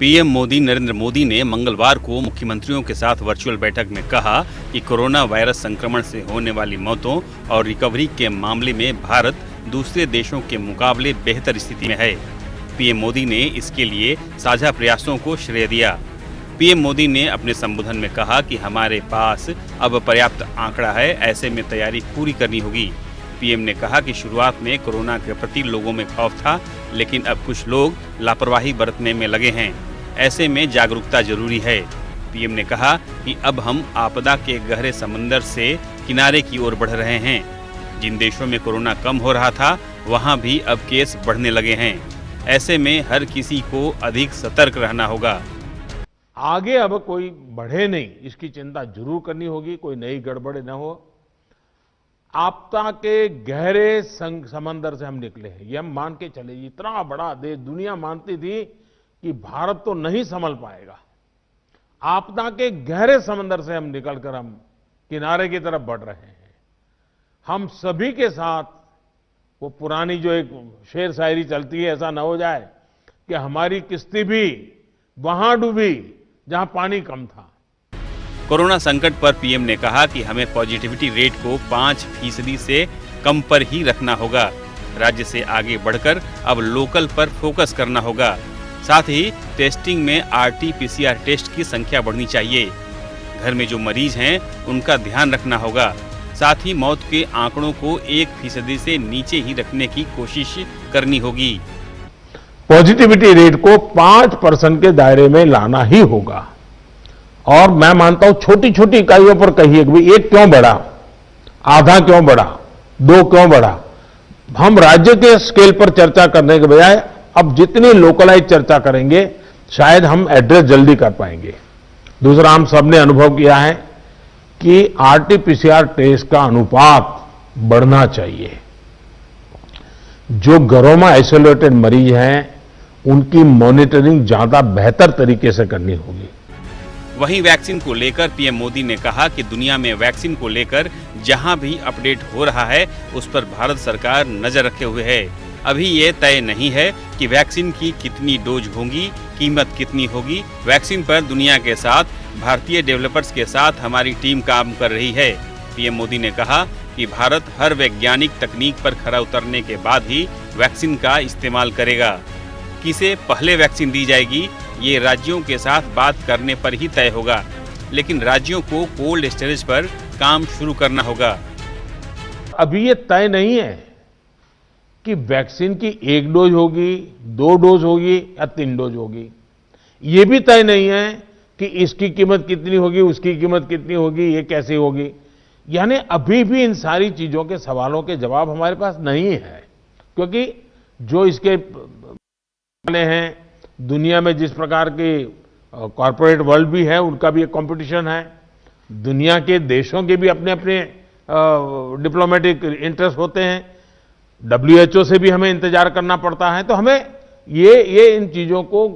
PM Modi Narendra Modi ने मंगलवार को मुख्यमंत्रियों के साथ वर्चुअल बैठक में कहा कि कोरोना वायरस संक्रमण से होने वाली मौतों और रिकवरी के मामले में भारत दूसरे देशों के मुकाबले बेहतर स्थिति में है। पीएम मोदी ने इसके लिए साझा प्रयासों को श्रेय दिया। पीएम मोदी ने अपने संबोधन में कहा कि हमारे पास अब पर्याप्त आंकड़ा है, ऐसे में तैयारी पूरी करनी होगी। पीएम ने कहा कि शुरुआत में कोरोना के प्रति लोगों में खौफ था, लेकिन अब कुछ लोग लापरवाही बरतने में लगे हैं। ऐसे में जागरूकता जरूरी है। पीएम ने कहा कि अब हम आपदा के गहरे समंदर से किनारे की ओर बढ़ रहे हैं। जिन देशों में कोरोना कम हो रहा था, वहां भी अब केस बढ़ने लगे हैं। ऐसे में हर किसी को अधिक सतर्क रहना होगा। आगे अब कोई बढ़े नहीं, इसकी चिंता जरूर करनी होगी, कोई नई गड़बड़ न हो। आपदा के गहरे समंदर से हम निकले हैं, ये हम मान के चले। इतना बड़ा देश, दुनिया मानती थी कि भारत तो नहीं संभल पाएगा। आपदा के गहरे समंदर से हम निकलकर हम किनारे की तरफ बढ़ रहे हैं। हम सभी के साथ वो पुरानी जो एक शेर शायरी चलती है, ऐसा न हो जाए कि हमारी किश्ती भी वहां डूबी जहां पानी कम था। कोरोना संकट पर पीएम ने कहा कि हमें पॉजिटिविटी रेट को 5% से कम पर ही रखना होगा। राज्य से आगे बढ़कर अब लोकल पर फोकस करना होगा। साथ ही टेस्टिंग में RT-PCR टेस्ट की संख्या बढ़नी चाहिए। घर में जो मरीज हैं, उनका ध्यान रखना होगा। साथ ही मौत के आंकड़ों को 1% से नीचे ही रखने की कोशिश करनी होगी। पॉजिटिविटी रेट को 5% के दायरे में लाना ही होगा। और मैं मानता हूं छोटी छोटी इकाइयों पर कहिए कि भाई 1 क्यों बढ़ा, आधा क्यों बढ़ा, 2 क्यों बढ़ा। हम राज्य के स्केल पर चर्चा करने के बजाय अब जितनी लोकलाइज चर्चा करेंगे, शायद हम एड्रेस जल्दी कर पाएंगे। दूसरा, हम सबने अनुभव किया है कि RT-PCR टेस्ट का अनुपात बढ़ना चाहिए। जो घरों में आइसोलेटेड मरीज हैं, उनकी मॉनिटरिंग ज्यादा बेहतर तरीके से करनी होगी। वहीं वैक्सीन को लेकर पीएम मोदी ने कहा कि दुनिया में वैक्सीन को लेकर जहां भी अपडेट हो रहा है, उस पर भारत सरकार नजर रखे हुए है। अभी ये तय नहीं है कि वैक्सीन की कितनी डोज होंगी, कीमत कितनी होगी। वैक्सीन पर दुनिया के साथ भारतीय डेवलपर्स के साथ हमारी टीम काम कर रही है। पीएम मोदी ने कहा कि भारत हर वैज्ञानिक तकनीक पर खरा उतरने के बाद ही वैक्सीन का इस्तेमाल करेगा। किसे पहले वैक्सीन दी जाएगी, ये राज्यों के साथ बात करने पर ही तय होगा, लेकिन राज्यों को कोल्ड स्टोरेज पर काम शुरू करना होगा। अभी ये तय नहीं है कि वैक्सीन की 1 डोज होगी, 2 डोज होगी या 3 डोज होगी। ये भी तय नहीं है कि इसकी कीमत कितनी होगी, उसकी कीमत कितनी होगी, ये कैसे होगी। यानी अभी भी इन सारी चीजों के सवालों के जवाब हमारे पास नहीं है, क्योंकि जो इसके हैं, दुनिया में जिस प्रकार के कॉरपोरेट वर्ल्ड भी है, उनका भी एक कंपटीशन है। दुनिया के देशों के भी अपने अपने डिप्लोमेटिक इंटरेस्ट होते हैं। WHO से भी हमें इंतजार करना पड़ता है। तो हमें ये इन चीजों को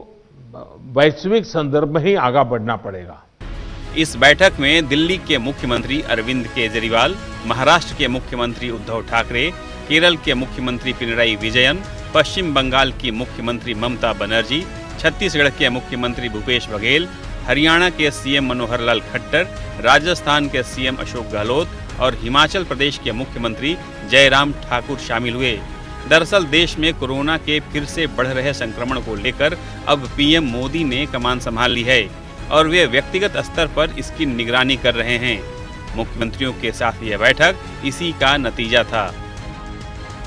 वैश्विक संदर्भ में ही आगे बढ़ना पड़ेगा। इस बैठक में दिल्ली के मुख्यमंत्री अरविंद केजरीवाल, महाराष्ट्र के मुख्यमंत्री उद्धव ठाकरे, केरल के मुख्यमंत्री पिनराई विजयन, पश्चिम बंगाल की मुख्यमंत्री ममता बनर्जी, छत्तीसगढ़ के मुख्यमंत्री भूपेश बघेल, हरियाणा के सीएम मनोहर लाल खट्टर, राजस्थान के सीएम अशोक गहलोत और हिमाचल प्रदेश के मुख्यमंत्री जयराम ठाकुर शामिल हुए। दरअसल देश में कोरोना के फिर से बढ़ रहे संक्रमण को लेकर अब पीएम मोदी ने कमान संभाल ली है और वे व्यक्तिगत स्तर पर इसकी निगरानी कर रहे हैं। मुख्यमंत्रियों के साथ यह बैठक इसी का नतीजा था।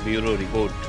Bureau report.